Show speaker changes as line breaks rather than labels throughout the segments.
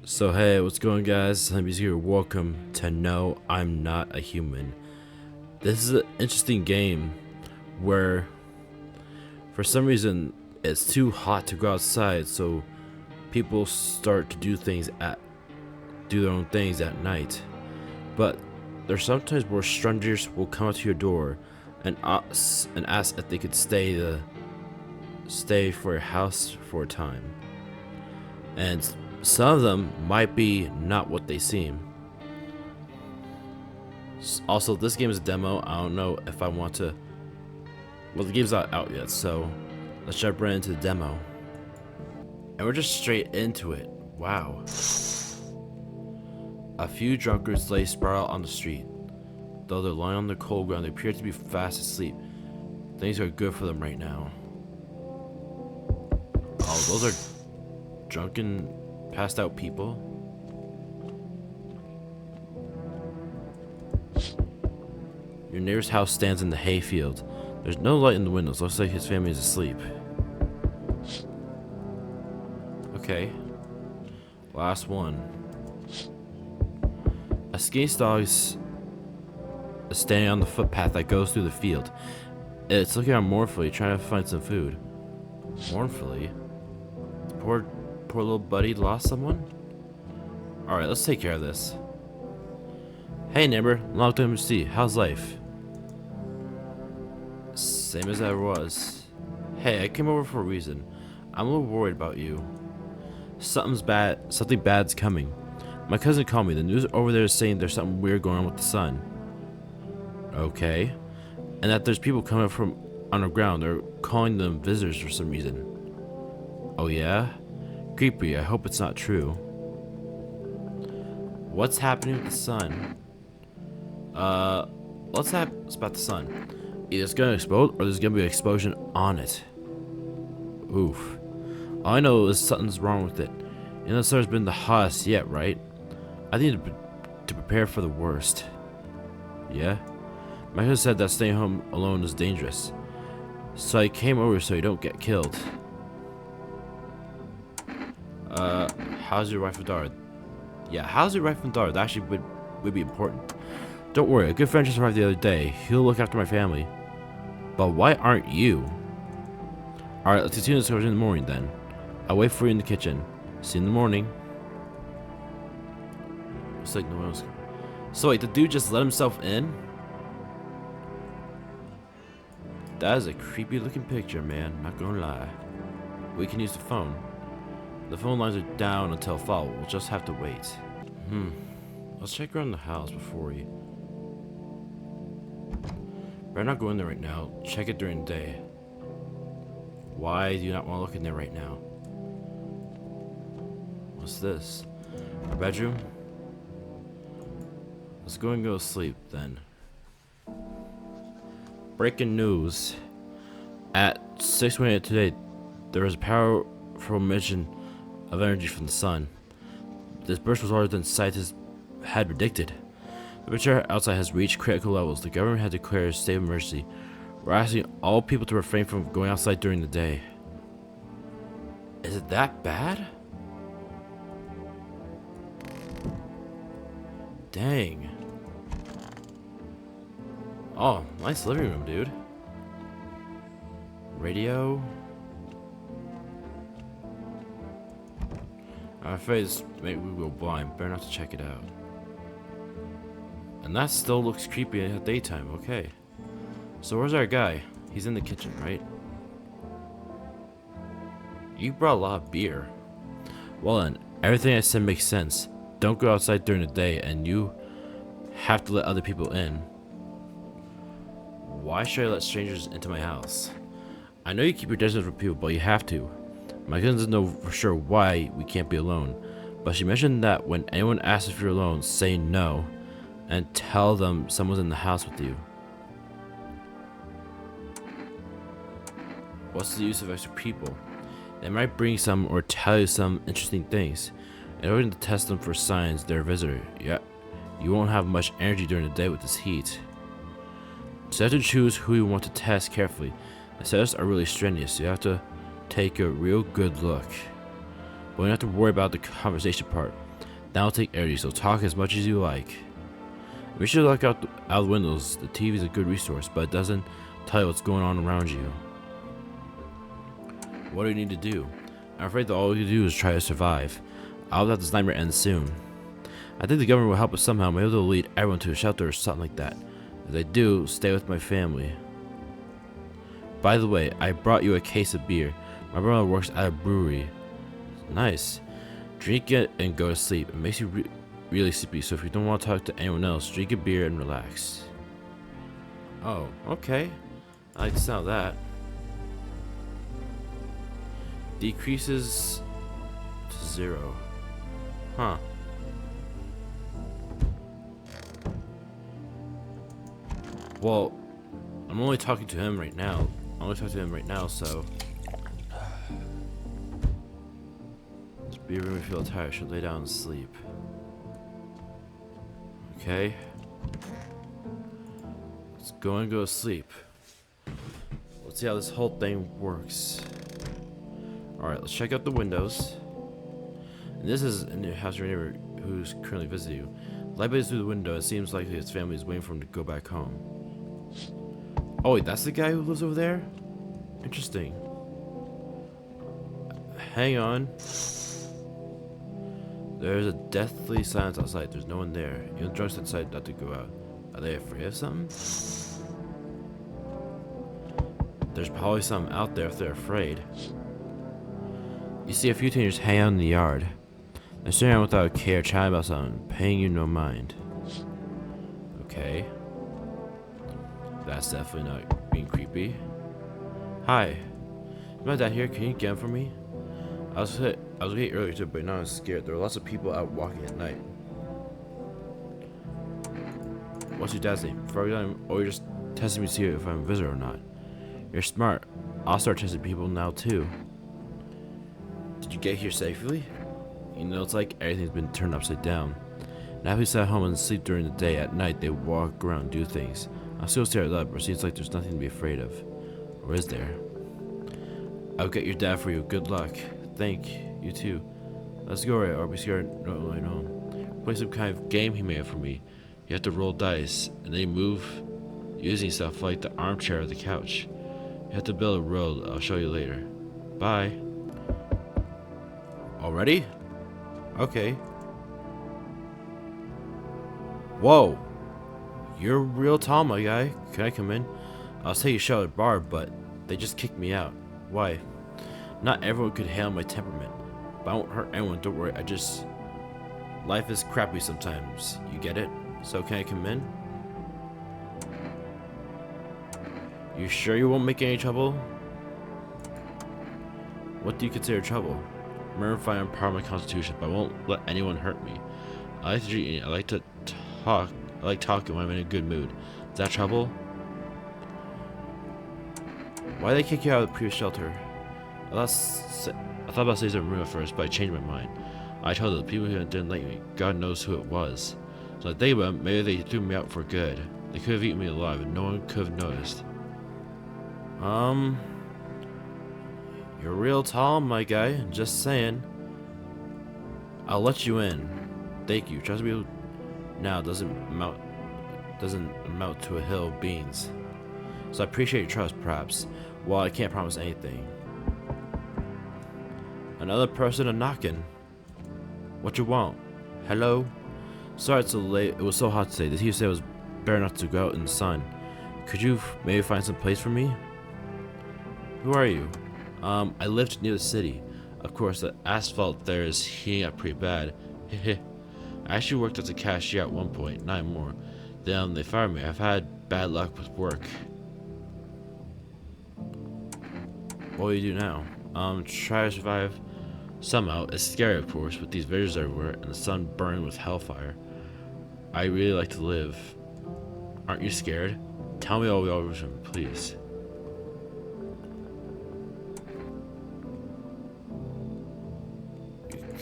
So hey, what's going guys? Let me here. Welcome to No, I'm Not a Human. This is an interesting game where for some reason it's too hot to go outside, so people start to do their own things at night. But there's sometimes where strangers will come up to your door and ask if they could stay for your house for a time. And some of them might be not what they seem. Also, this game is a demo. I don't know if I want to. Well, the game's not out yet, so let's jump right into the demo. And we're just straight into it. Wow. A few drunkards lay sprawled on the street. Though they're lying on the cold ground, they appear to be fast asleep. Things are good for them right now. Oh, those are drunken, passed out people. Your neighbor's house stands in the hayfield. There's no light in the windows. Looks like his family is asleep. Okay. Last one. A skinny dog is standing on the footpath that goes through the field. It's looking out mournfully, trying to find some food. Mournfully? Poor little buddy lost someone? Alright, let's take care of this. Hey neighbor, long time to see. How's life? Same as I was. Hey, I came over for a reason. I'm a little worried about you. Something bad's coming. My cousin called me. The news over there is saying there's something weird going on with the sun. Okay. And that there's people coming from underground. They're calling them visitors for some reason. Oh yeah? Creepy. I hope it's not true. What's happening with the sun? What's about the sun? Either it's gonna explode or there's gonna be an explosion on it. Oof. All I know is something's wrong with it. You know, the sun's been the hottest yet, right? I need to prepare for the worst. Yeah? My husband said that staying home alone is dangerous. So I came over so you don't get killed. How's your wife and daughter? Yeah, how's your wife and daughter? That actually would be important. Don't worry, a good friend just arrived the other day. He'll look after my family. But why aren't you? Alright, let's continue this in the morning then. I'll wait for you in the kitchen. See you in the morning. Looks like no one else. So wait, the dude just let himself in? That is a creepy looking picture, man. Not gonna lie. We can use the phone. The phone lines are down until fall. We'll just have to wait. Let's check around the house before we... Better not go in there right now. Check it during the day. Why do you not want to look in there right now? What's this? Our bedroom? Let's go and go to sleep then. Breaking news. At 6:28 today, there was a powerful emission of energy from the sun. This burst was larger than scientists had predicted. The temperature outside has reached critical levels. The government had declared a state of emergency. We're asking all people to refrain from going outside during the day. Is it that bad? Dang. Oh, nice living room, dude. Radio. I'm afraid this maybe we go blind. Better not to check it out. And that still looks creepy at daytime. Okay. So where's our guy? He's in the kitchen, right? You brought a lot of beer. Well then, everything I said makes sense. Don't go outside during the day, and you have to let other people in. Why should I let strangers into my house? I know you keep your distance from people, but you have to. My cousin doesn't know for sure why we can't be alone, but she mentioned that when anyone asks if you're alone, say no, and tell them someone's in the house with you. What's the use of extra people? They might bring some or tell you some interesting things. In order to test them for signs they're a visitor, yeah, you won't have much energy during the day with this heat. So you have to choose who you want to test carefully. The tests are really strenuous, so you have to take a real good look. But you don't have to worry about the conversation part. Now take Aries, so talk as much as you like. We should look out the windows. The TV is a good resource, but it doesn't tell you what's going on around you. What do you need to do? I'm afraid that all you do is try to survive. I hope that this nightmare ends soon. I think the government will help us somehow. Maybe they'll lead everyone to a shelter or something like that. If they do, stay with my family. By the way, I brought you a case of beer. My brother works at a brewery. Nice. Drink it and go to sleep. It makes you really sleepy, so if you don't want to talk to anyone else, drink a beer and relax. Oh, okay. I like the sound of that. Decreases to 0. Huh. Well, I'm only talking to him right now. So this beer made me feel tired. I should lay down and sleep. Okay. Let's go to sleep. Let's see how this whole thing works. Alright, let's check out the windows. And this is in the house of your neighbor who's currently visiting you. Light blazes through the window. It seems like his family is waiting for him to go back home. Oh wait, that's the guy who lives over there? Interesting. Hang on. There's a deathly silence outside. There's no one there. Even drunks decide not to go out. Are they afraid of something? There's probably something out there if they're afraid. You see a few teenagers hang out in the yard. They're staring around without care, chatting about something, paying you no mind. Okay. That's definitely not being creepy. Hi. Is my dad here? Can you get him for me? I was late earlier too, but now I'm scared. There are lots of people out walking at night. What's your dad's name? For example, or you're just testing me to see if I'm a visitor or not. You're smart. I'll start testing people now too. Did you get here safely? You know, it's like everything's been turned upside down. Now we sit at home and sleep during the day. At night, they walk around and do things. I'm still scared up, but it seems like there's nothing to be afraid of. Or is there? I'll get your dad for you. Good luck. Thank you too. Let's go, right? Or be scared. No. Play some kind of game he made for me. You have to roll dice, and they move using stuff like the armchair or the couch. You have to build a road. I'll show you later. Bye. Already? Okay. Whoa. You're real tall, my guy. Can I come in? I'll take a shot at a bar, but they just kicked me out. Why? Not everyone could handle my temperament. But I won't hurt anyone, don't worry. Life is crappy sometimes. You get it? So can I come in? You sure you won't make any trouble? What do you consider trouble? Murder, fire, and part of my constitution, but I won't let anyone hurt me. I like to drink, I like to talk. I like talking when I'm in a good mood. Is that trouble? Why did they kick you out of the previous shelter? I thought about saying something rude at first, but I changed my mind. I told the people who didn't like me, God knows who it was. So I think about it, maybe they threw me out for good. They could have eaten me alive and no one could have noticed. You're real tall, my guy. Just saying. I'll let you in. Thank you. Trust me now doesn't amount to a hill of beans. So I appreciate your trust, perhaps. While I can't promise anything. Another person knocking. What you want? Hello? Sorry it's so late. It was so hot today. The teacher said it was better not to go out in the sun. Could you maybe find some place for me? Who are you? I lived near the city. Of course, the asphalt there is heating up pretty bad. Hehe. I actually worked as a cashier at one point, not anymore. Then they fired me. I've had bad luck with work. What do you do now? Try to survive somehow. It's scary, of course, with these villagers everywhere and the sun burning with hellfire. I really like to live. Aren't you scared? Tell me all the reason, please.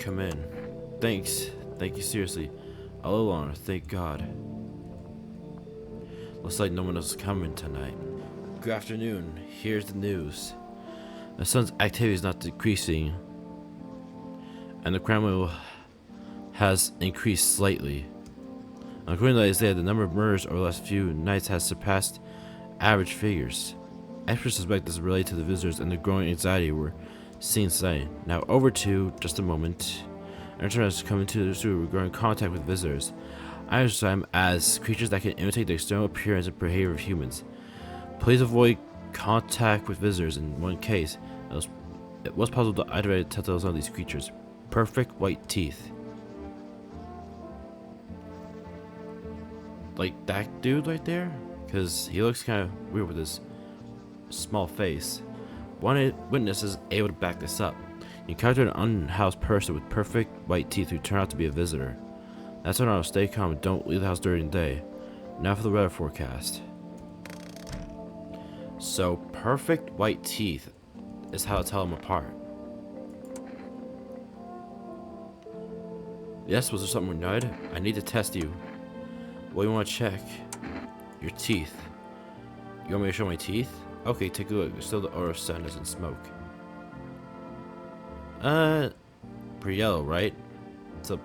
Come in. Thanks. Thank you seriously. A little longer, thank God. Looks like no one else is coming tonight. Good afternoon. Here's the news. The sun's activity is not decreasing, and the Kremlin will has increased slightly. According to Isaiah, the number of murders over the last few nights has surpassed average figures. Experts suspect this is related to the visitors and the growing anxiety we're seeing today. Now over to just a moment. Internet has come into the zoo regarding contact with visitors. I understand them as creatures that can imitate the external appearance and behavior of humans. Please avoid contact with visitors. In one case, it was possible to identify telltales of these creatures. Perfect white teeth. Like that dude right there? Because he looks kind of weird with his small face. One witness is able to back this up. You encountered an unhoused person with perfect white teeth who turned out to be a visitor. That's when I'll stay calm and don't leave the house during the day. Now for the weather forecast. So, perfect white teeth is how to tell them apart. Yes, was there something we noted? I need to test you. What do you want to check? Your teeth. You want me to show my teeth? Okay, take a look. There's still the odor of sadness and smoke. Pretty yellow, right? What's up?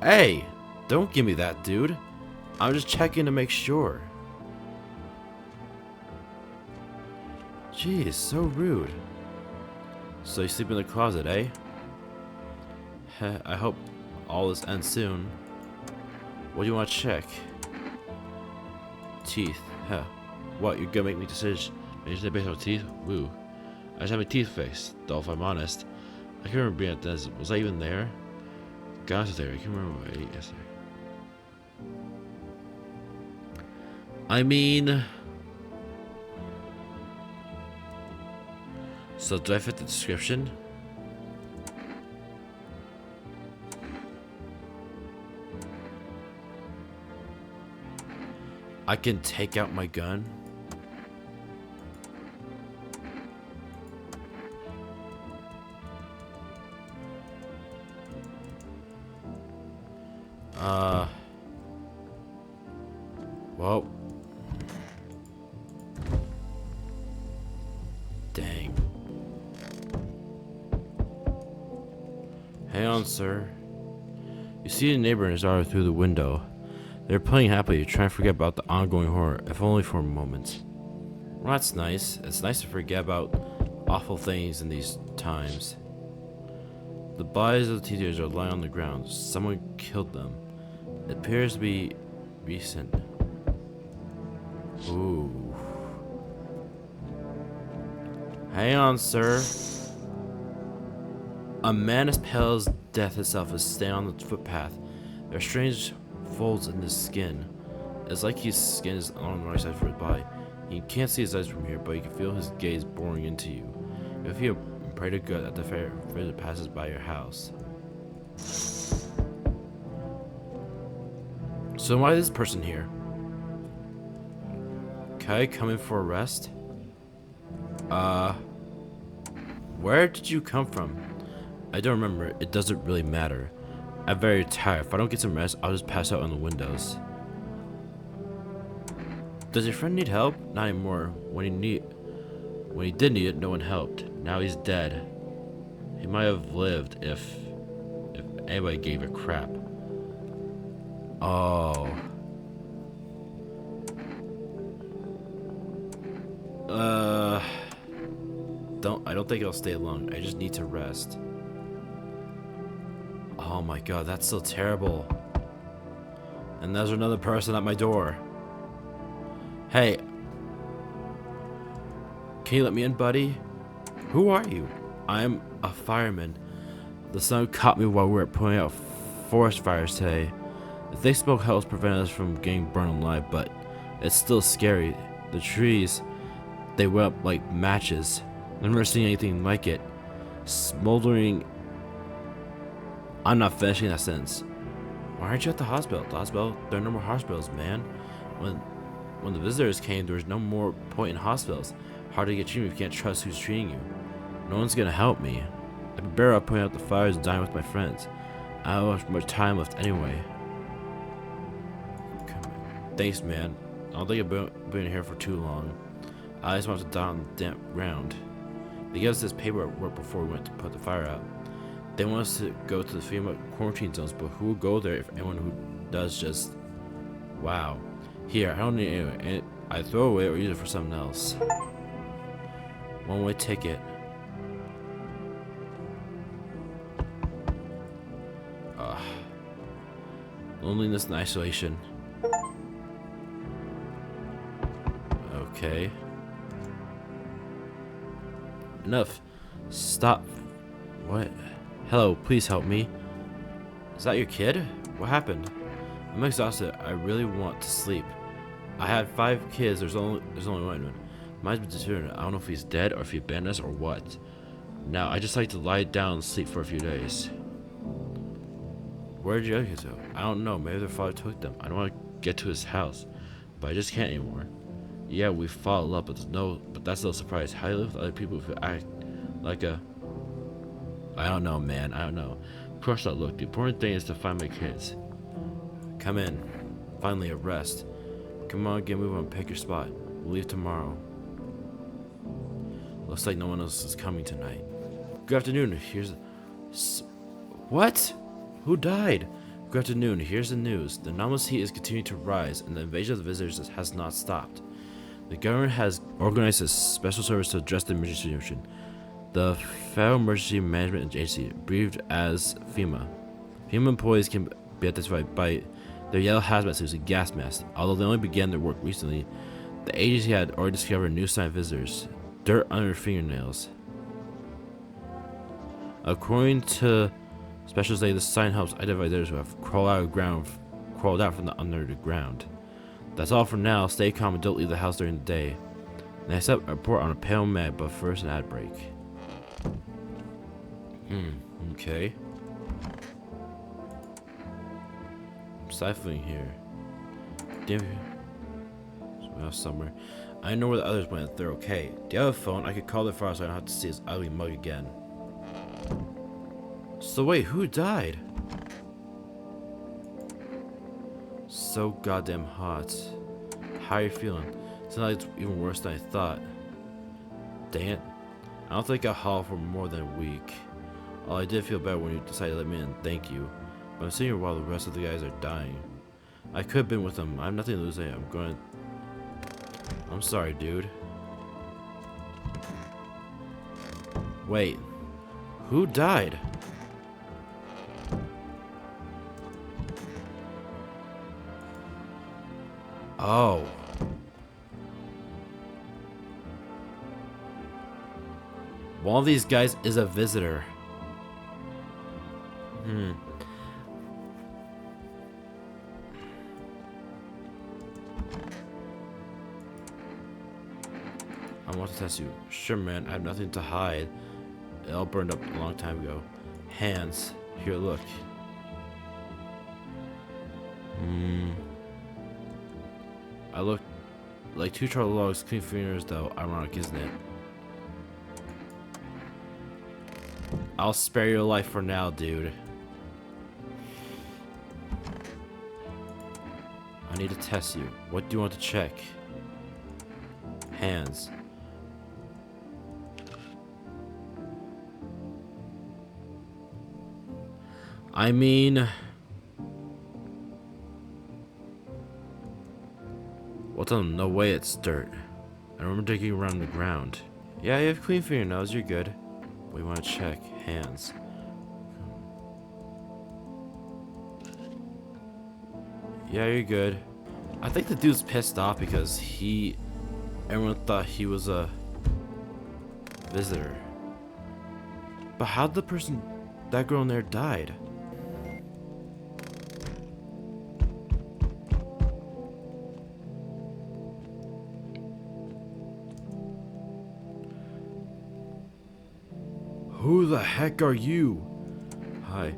Hey! Don't give me that, dude. I'm just checking to make sure. Jeez, so rude. So you sleep in the closet, eh? I hope all this ends soon. What do you want to check? Teeth. Huh. What, you're gonna make me decision based on teeth? Woo. I just have my teeth fixed, though if I'm honest. I can't remember being at the dentist. Was I even there? Guys there, I can't remember what I ate yesterday. I mean... So do I fit the description? I can take out my gun? Well. Dang. Hang on, sir. You see the neighbor and his daughter through the window. They're playing happily, trying to forget about the ongoing horror, if only for a moment. Well, that's nice. It's nice to forget about awful things in these times. The bodies of the teenagers are lying on the ground. Someone killed them. It appears to be recent. Ooh. Hang on, sir. A man as pale as death itself is standing on the footpath. There are strange folds in his skin. It's like his skin is on the right side for his body. You can't see his eyes from here, but you can feel his gaze boring into you. If you pray to God that the fair visitor passes by your house. So why is this person here? Can I come in for a rest? Where did you come from? I don't remember. It doesn't really matter. I'm very tired. If I don't get some rest, I'll just pass out on the windows. Does your friend need help? Not anymore. When he did need it, no one helped. Now he's dead. He might have lived if anybody gave a crap. Oh. I don't think I'll stay long. I just need to rest. Oh my god, that's so terrible. And there's another person at my door. Hey. Can you let me in, buddy? Who are you? I'm a fireman. The sun caught me while we were putting out forest fires today. The thick smoke helps prevent us from getting burned alive, but it's still scary. The trees, they went up like matches. I've never seen anything like it. Smoldering. I'm not finishing that sentence. Why aren't you at the hospital? The hospital? There are no more hospitals, man. When the visitors came, there was no more point in hospitals. Hard to get treatment if you can't trust who's treating you. No one's gonna help me. I'd be better off putting out the fires and dying with my friends. I don't have much time left anyway. Thanks, man. I don't think I've been here for too long. I just want to die on the damp ground. They gave us this paperwork before we went to put the fire out. They want us to go to the FEMA quarantine zones, but who will go there if anyone who does just... Wow. Here, I don't need it anyway. I throw it away or use it for something else. One-way ticket. Loneliness and isolation. Okay. Enough. Stop. What? Hello, please help me. Is that your kid? What happened? I'm exhausted. I really want to sleep. I had 5 kids. There's only one. Mine's been deteriorating. I don't know if he's dead or if he abandoned us or what. Now, I just like to lie down and sleep for a few days. Where did your other kids go? I don't know. Maybe their father took them. I don't want to get to his house, but I just can't anymore. Yeah, we fought a lot, but that's no surprise. How do you live with other people who act like a... I don't know, man. I don't know. Of course not. Look, the important thing is to find my kids. Come in. Finally, a rest. Come on, get moving and pick your spot. We'll leave tomorrow. Looks like no one else is coming tonight. Good afternoon. Here's... What? Who died? Good afternoon. Here's the news. The anomalous heat is continuing to rise, and the invasion of the visitors has not stopped. The government has organized a special service to address the emergency situation. The Federal Emergency Management Agency, abbreviated as FEMA. FEMA employees can be identified by their yellow hazmat suits and gas masks. Although they only began their work recently, the agency had already discovered a new sign of visitors: dirt under fingernails. According to specialists, this sign helps identify those who have crawled out from under the ground. That's all for now. Stay calm and don't leave the house during the day. Next up, a report on a pale man, but first an ad break. Okay. I'm stifling here. Damn you. Somewhere. I know where the others went. They're okay. Do you have a phone? I could call their father so I don't have to see his ugly mug again. So wait, who died? So goddamn hot. How are you feeling? It's not like it's even worse than I thought. Dang it. I don't think I'll haul for more than a week. I did feel better when you decided to let me in, thank you. But I'm sitting here while the rest of the guys are dying. I could have been with them. I have nothing to lose. I'm sorry, dude. Wait. Who died? Oh. One of these guys is a visitor. I want to test you. Sure, man. I have nothing to hide. It all burned up a long time ago. Hands. Here, look. I look like 2 charred logs, clean fingers, though. Ironic, isn't it? I'll spare your life for now, dude. I need to test you. What do you want to check? Hands. I mean... What's on? No way it's dirt. I remember digging around the ground. Yeah, you have clean fingernails. You're good. We want to check. Hands. Yeah, you're good. I think the dude's pissed off because everyone thought he was a visitor. But how'd that girl in there died? Who the heck are you? Hi.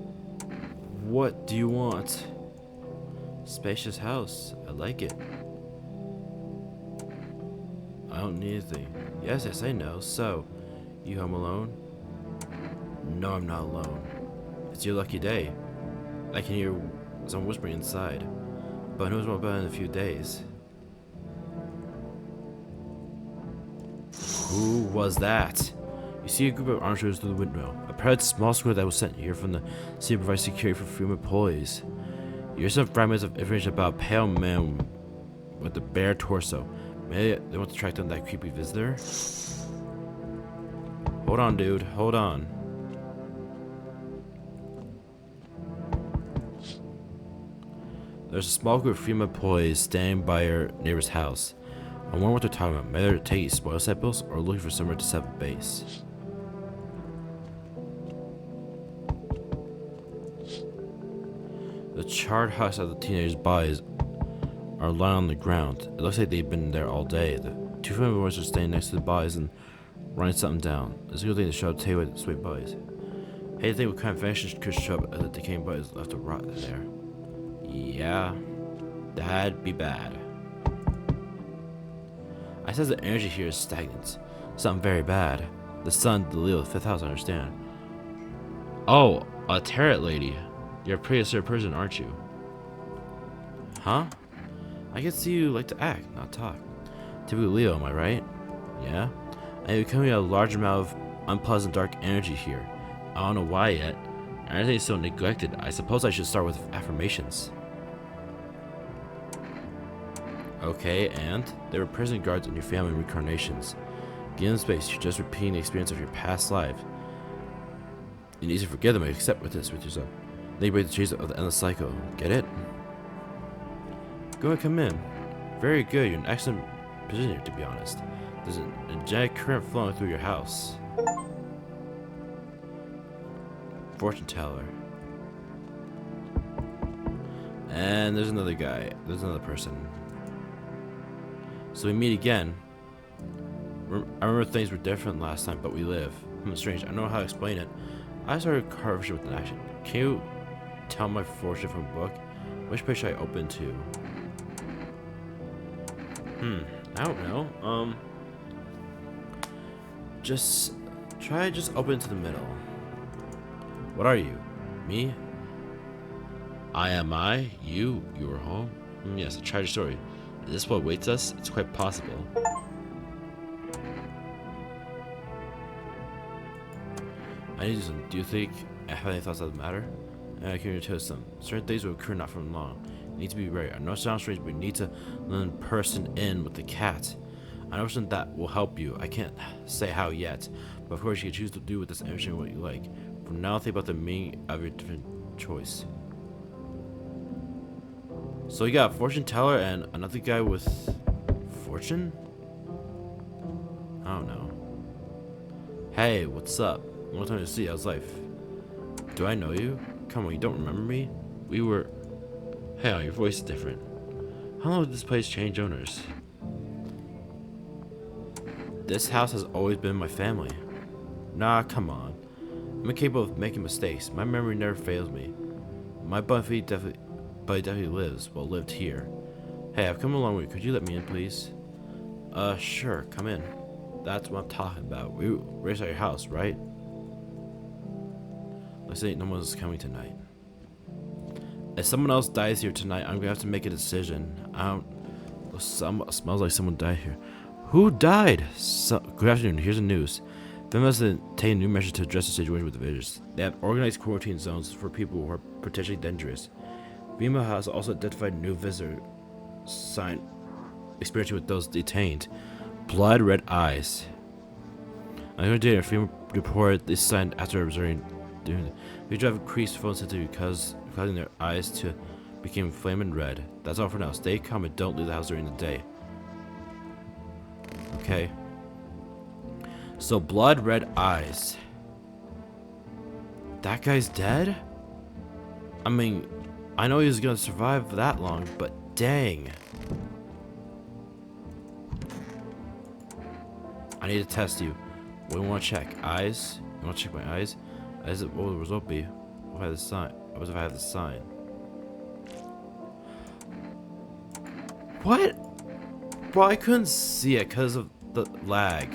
What do you want? Spacious house. I like it. I don't need anything. Yes, I know. So, you home alone? No, I'm not alone. It's your lucky day. I can hear someone whispering inside. But who knows what about in a few days? Who was that? You You see a group of armed through the window. A private small squad that was sent here from the city to provide security for Freeman employees. Here's some fragments of information about a pale man with a bare torso. Maybe they want to track down that creepy visitor? Hold on, dude. Hold on. There's a small group of female employees standing by your neighbor's house. I wonder what they're talking about. Maybe they're taking spoil samples or looking for somewhere to set up base. The charred husks of the teenagers' bodies are lying on the ground. It looks like they've been there all day. The two female boys are standing next to the bodies and writing something down. It's a good thing to show tell you what sweet bodies. Hey, you think what kind of finishes could show up as the decaying bodies left to rot there? Yeah, that'd be bad. I said the energy here is stagnant. Something very bad. The sun, the Leo, the fifth house, I understand. Oh, a tarot lady. You're a pretty assertive person, aren't you? Huh? I can see you like to act, not talk. Typical Leo, am I right? Yeah? And you're becoming a large amount of unpleasant dark energy here. I don't know why yet. Everything's so neglected. I suppose I should start with affirmations. Okay, and there were prison guards in your family reincarnations. Given space, you're just repeating the experience of your past life. You need to forgive them and accept with this with yourself. Then you break the chains of the endless cycle. Get it? Go ahead, come in. Very good, you're in an excellent position here, to be honest. There's an energetic current flowing through your house. Fortune teller. And there's another guy. There's another person. So we meet again. I remember things were different last time, but we live. Strange. I don't know how to explain it. I started conversation with an action. Can you tell my fortune from a book? Which page should I open to? I don't know. Just open to the middle. What are you? Me? I am I. You are home. Yes, a tragic story. Is this what awaits us? It's quite possible. I need to do some. Do you think I have any thoughts that matter? And I can tell you some. Certain things will occur not from long. You need to be ready. I know it sounds strange, but you need to learn person in with the cat. I know something that will help you. I can't say how yet, but of course you can choose to do with this information what you like. From now, think about the meaning of your different choice. So we got a fortune teller and another guy with fortune? I don't know. Hey, what's up? Long time to see. How's life? Do I know you? Come on, you don't remember me? We were... Hey, your voice is different. How long did this place change owners? This house has always been my family. Nah, come on. I'm incapable of making mistakes. My memory never fails me. My buddy definitely lives, well, lived here. Hey, I've come a long way. Could you let me in, please? Sure, come in. That's what I'm talking about. We raised at your house, right? Looks like no one's coming tonight. If someone else dies here tonight, I'm gonna have to make a decision. Smells like someone died here. Who died? Good afternoon. Here's the news. Them has taken new measures to address the situation with the visitors. They have organized quarantine zones for people who are potentially dangerous. Vima has also identified new visitor sign experiencing with those detained. Blood red eyes. I'm going to data a report this sign after observing doing we drive increased phone sensitivity causing their eyes to become flaming red. That's all for now. Stay calm and don't leave the house during the day. Okay. So blood red eyes. That guy's dead? I mean, I know he's gonna survive that long, but dang. I need to test you. We want to check eyes. You want to check my eyes? What will the result be? What if I have the sign? What if I have the sign? What? Bro, I couldn't see it because of the lag.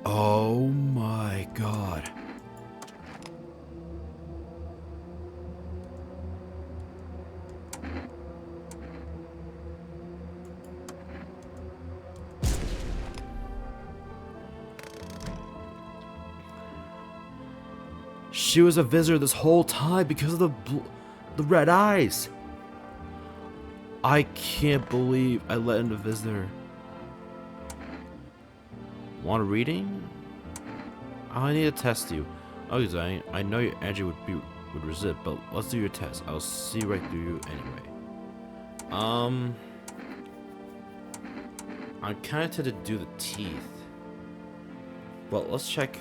Oh my god. She was a visitor this whole time because of the red eyes. I can't believe I let in a visitor. Want a reading? I need to test you. Okay, I know your energy would resist, but let's do your test. I'll see right through you anyway. I'm kind of tempted to do the teeth. Well, let's check.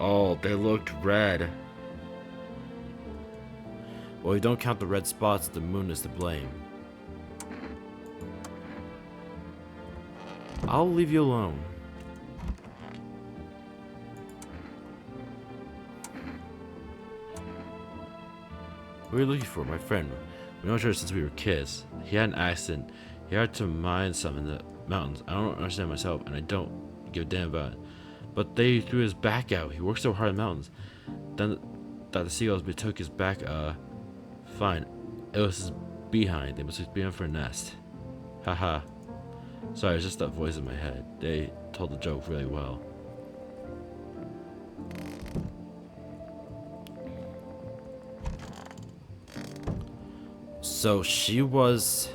Oh, they looked red. Well, if you don't count the red spots, the moon is to blame. I'll leave you alone. What are you looking for? My friend. We know each other since we were kids. He had an accident. He had to mine some in the mountains. I don't understand myself, and I don't give a damn about it. But they threw his back out. He worked so hard in the mountains. Then that the seagulls took his back, fine. It was his behind. They must have been for a nest. Haha. Sorry, it's just that voice in my head. They told the joke really well. So she was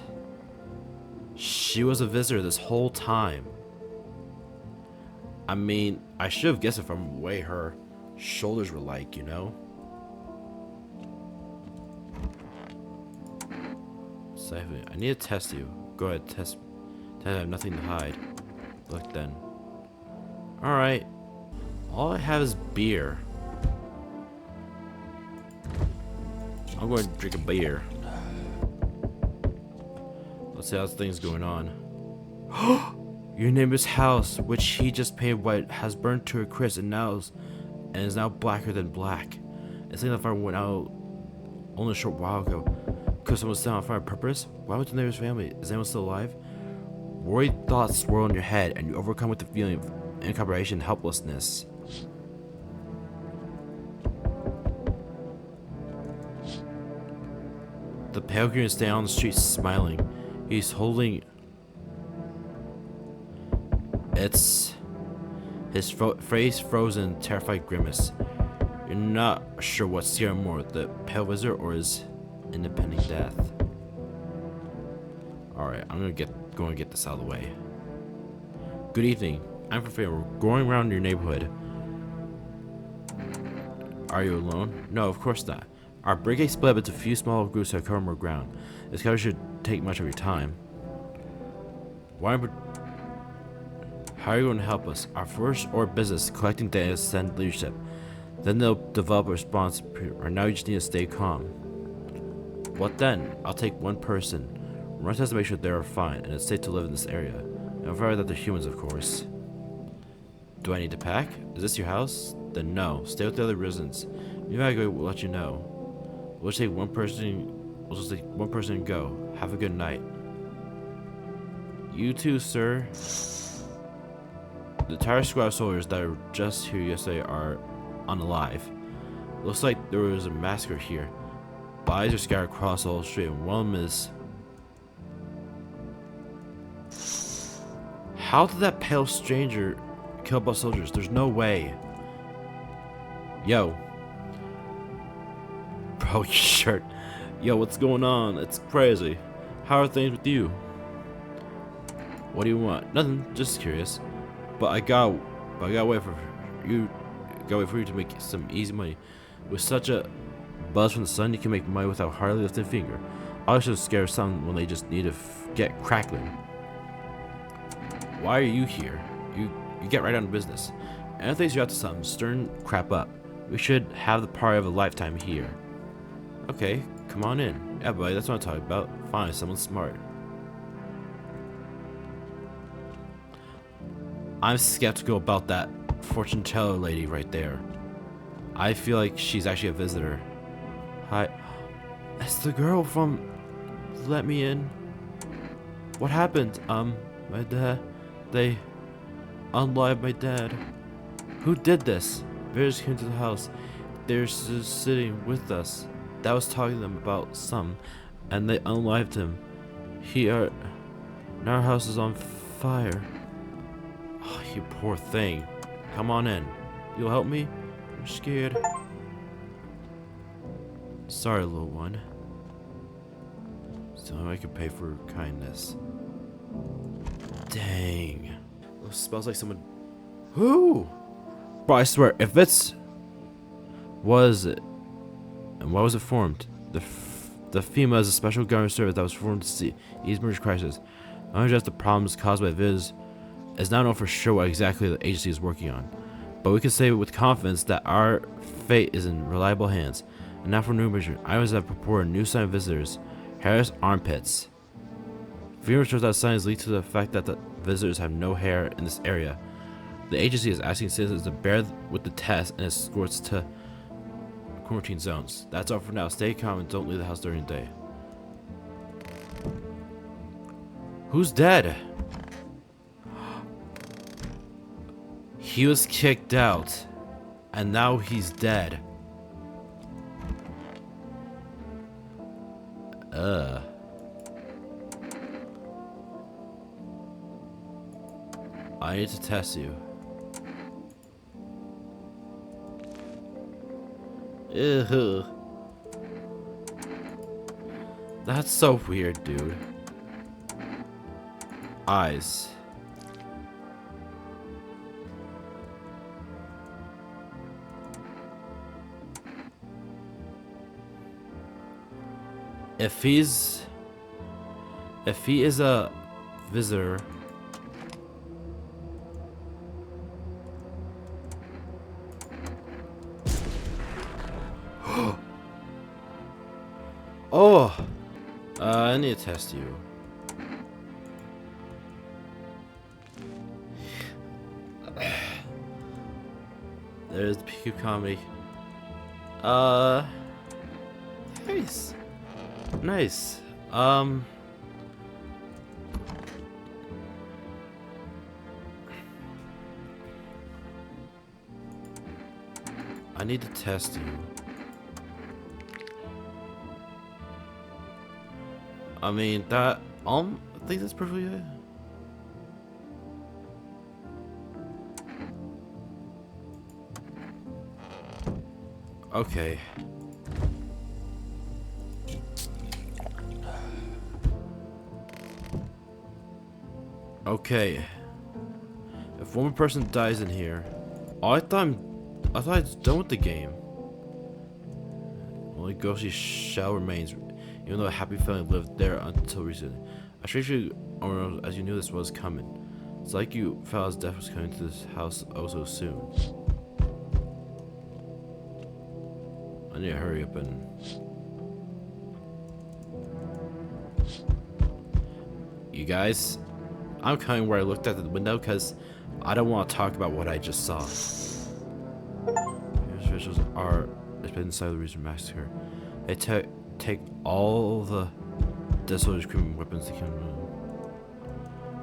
a visitor this whole time. I mean, I should have guessed it from the way her shoulders were like, you know? So I need to test you. Go ahead, test. I have nothing to hide. Look then. Alright. All I have is beer. I'm going to drink a beer. Let's see how things going on. Your neighbor's house, which he just painted white, has burned to a crisp and is now blacker than black. It's like the fire went out only a short while ago. Could someone set on fire on purpose? Why would the neighbor's family? Is anyone still alive? Worried thoughts swirl in your head, and you overcome with the feeling of incomprehension and helplessness. The pale green is standing on the street smiling. He's holding... It's... His face frozen, terrified grimace. You're not sure what's scaring more, the pale wizard or his impending death. Alright, I'm gonna get this out of the way. Good evening. I'm from Faye. We're going around your neighborhood. Are you alone? No, of course not. Our brigade split up into a few small groups to cover more ground. This cover should take much of your time. How are you going to help us? Our first order of business is collecting data to send leadership. Then they'll develop a response. Right now you just need to stay calm. What then? I'll take one person. Run tests to make sure they're fine and it's safe to live in this area. And verify that they're humans, of course. Do I need to pack? Is this your house? Then no. Stay with the other residents. Maybe I will let you know. We'll just take one person and go. Have a good night. You too, sir. The entire squad of soldiers that were just here yesterday are unalive. Looks like there was a massacre here. Bodies are scattered across the whole street, and one of them is... How did that pale stranger kill both soldiers? There's no way. Yo. Bro, your shirt. Yo, what's going on? It's crazy. How are things with you? What do you want? Nothing, just curious. But I got wait for you to make some easy money. With such a buzz from the sun, you can make money without hardly lifting a finger. I should scare some when they just need to get crackling. Why are you here? You get right on to business. And things you have to some stern crap up. We should have the party of a lifetime here. Okay, come on in. Yeah, buddy, that's what I'm talking about. Fine, someone smart. I'm skeptical about that fortune teller lady right there. I feel like she's actually a visitor. Hi. It's the girl from Let Me In. What happened? My dad. They unalived my dad. Who did this? Visitors came to the house. They're just sitting with us. That was talking to them about some, and they unalived him. Now our house is on fire. Oh, you poor thing. Come on in. You'll help me? I'm scared. Sorry, little one. So I could pay for kindness. Dang. It smells like someone. Who? Bro, I swear, if it's. Was it? And why was it formed? The FEMA is a special government service that was formed to see ease emergency crisis. Not only just the problems caused by Viz, it's not known for sure what exactly the agency is working on. But we can say with confidence that our fate is in reliable hands. And now for new mission. Items that purport a new sign of visitors. Hairless armpits. FEMA shows that signs lead to the fact that the visitors have no hair in this area. The agency is asking citizens to bear with the test and escorts to quarantine zones. That's all for now. Stay calm and don't leave the house during the day. Who's dead? He was kicked out, and now he's dead. I need to test you. Ew. That's so weird, dude. Eyes. If he is a visitor, oh, I need to test you. There's the PQ comedy. Nice. Nice. I need to test you. I mean that I think that's perfectly good. Okay. Okay. If one person dies in here, oh, I thought I was done with the game. Only ghostly shell remains, even though a happy feeling lived there until recently. I treat you as you knew this was coming. It's like you felt as death was coming to this house oh so soon. I need to hurry up and. You guys, I'm coming where I looked at the window because I don't want to talk about what I just saw. These officials are inside the recent massacre. They take all the desolate screaming weapons they can.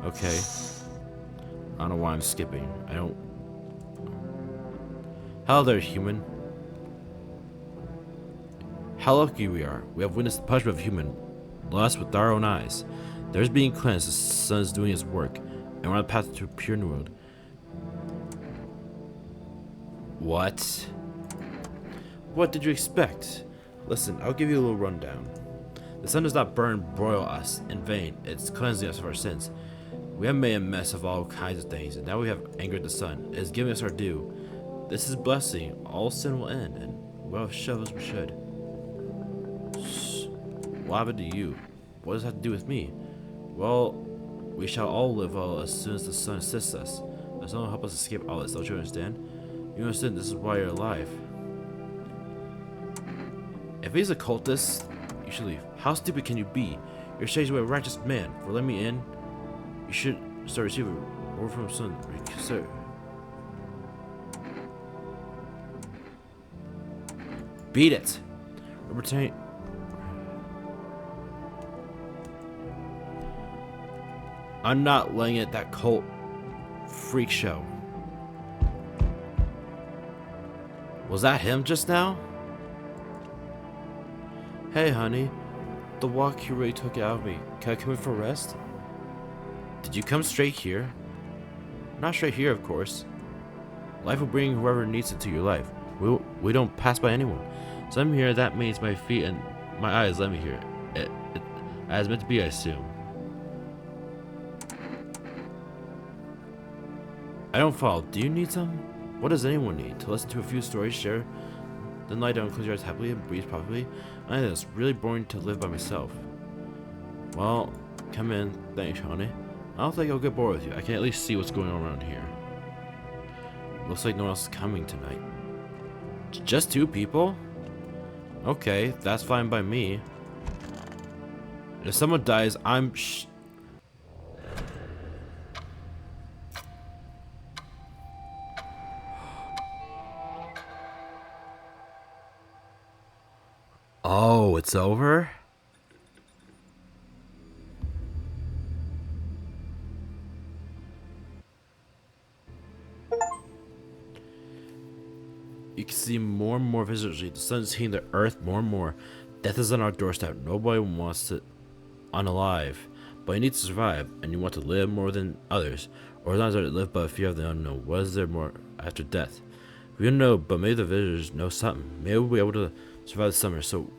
Okay. I don't know why I'm skipping. I don't. Hello there, human. How lucky we are. We have witnessed the punishment of human, lost with our own eyes. There's being cleansed, the sun is doing its work, and we're on the path to a pure new world. What? What did you expect? Listen, I'll give you a little rundown. The sun does not burn and broil us in vain. It's cleansing us of our sins. We have made a mess of all kinds of things, and now we have angered the sun. It is giving us our due. This is blessing. All sin will end, and well, show as we should. What happened to you? What does that have to do with me? Well, we shall all live well as soon as the sun assists us. The sun will help us escape all this. Don't you understand? You understand this is why you're alive. If he's a cultist, you should leave. How stupid can you be? You're saying you're a righteous man. For letting me in, you should start receiving word from sun. Sir. Beat it. Retain. I'm not letting it that cult freak show. Was that him just now? Hey honey, the walk you really took it out of me. Can I come in for a rest? Did you come straight here? Not straight here, of course. Life will bring whoever needs it to your life. We don't pass by anyone. So I'm here, that means my feet and my eyes let me here. As meant to be, I assume. I don't follow. Do you need some? What does anyone need? To listen to a few stories, share, then lie down, close your eyes happily, and breathe properly? I think it's really boring to live by myself. Well, come in. Thanks, honey. I don't think I'll get bored with you. I can at least see what's going on around here. Looks like no one else is coming tonight. Just 2 people? Okay, that's fine by me. If someone dies, Oh, it's over? You can see more and more visitors. The sun's hitting the earth more and more. Death is on our doorstep. Nobody wants to unalive. But you need to survive, and you want to live more than others. Or not to live but a fear of the unknown. What is there more after death? We don't know, but maybe the visitors know something. Maybe we'll be able to survive the summer, so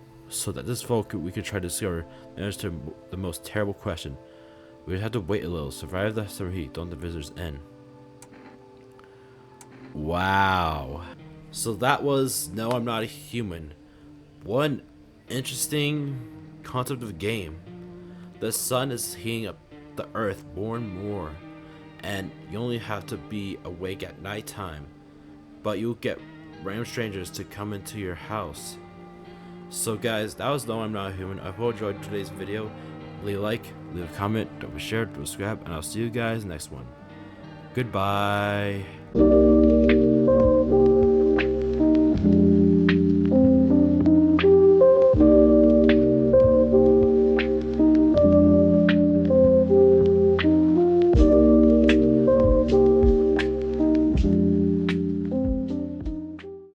that this fall we could try to discover the answer to the most terrible question. We'd have to wait a little. Survive the summer heat. Don't the visitors end? Wow. So that was No, I'm Not a Human. One interesting concept of the game. The sun is heating up the earth more and more, and you only have to be awake at nighttime, but you'll get random strangers to come into your house. So guys, that was No, I'm Not a Human. I hope you enjoyed today's video. Leave a like, leave a comment, don't forget to share, don't subscribe, and I'll see you guys next one. Goodbye.